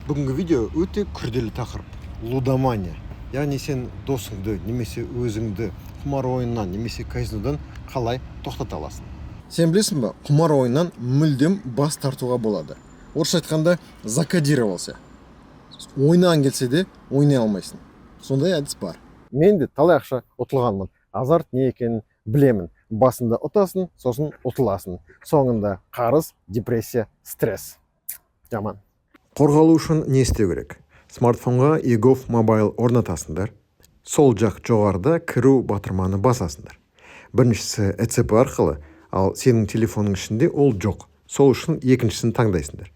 Бүгінгі видео өте күрделі тақырып. Лудомания. Яғни сен досыңды немесе өзіңді құмар ойыннан немесе казинодан қалай тоқтата аласың? Сен білесің бе, құмар ойыннан мүлдем бас тартуға болады. Орысша айтқанда закодировался. Ойнаған келсе де ойнай алмайсың. Сондай әдіс бар. Мен де талай ақша ұтылғанмын. Азарт не екенін білемін. Басында ұтасың, сосын ұтыласың. Соңында қарыз, депрессия, стресс. Жаман. Қорғалу үшін не істеу керек? Смартфонға EGOV Mobile орнатасыңдар. Сол жақ жоғарыда кіру батырманы басасыңдар. Біріншісі ECP арқылы, ал сенің телефонның ішінде ол жоқ. Сол үшін екіншісін таңдайсыңдар.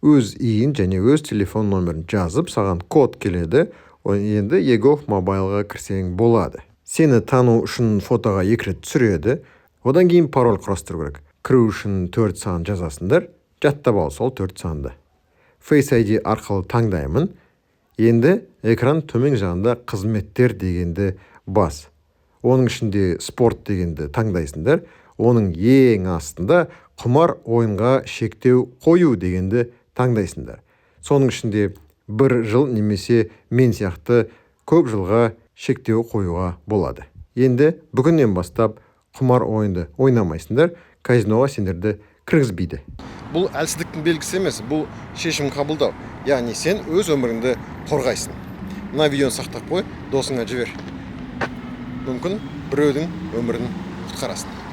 Өз иін және өз телефон номерін жазып, саған код келеді. Енді EGOV Mobileға кірсең болады. Сені тану үшін фотоға 2 рет түсіреді. Одан кейін пароль құрастыру керек. Кіру үшін 4 сан жазасыңдар. Жаттап ал сол 4 санды. Face ID арқылы таңдаймын. Енді экран төмен жағында қызметтер дегенді бас. Оның ішінде спорт дегенді таңдайсыңдар. Оның ең астында құмар ойынға шектеу қою дегенді таңдайсыңдар. Соның ішінде 1 жыл немесе мен сияқты көп жылға шектеу қоюға болады. Енді бүгіннен бастап құмар ойынды ойнамайсыңдар, казиноға сендерді кіргізбейді. Бұл әлсіздіктің белгісі емес, бұл шешім қабылдау. Яғни сен өз өміріңді қорғайсың. Мына видеоны сақтап қой, досыңа жібер. Мүмкін біреудің өмірін құтқарасың.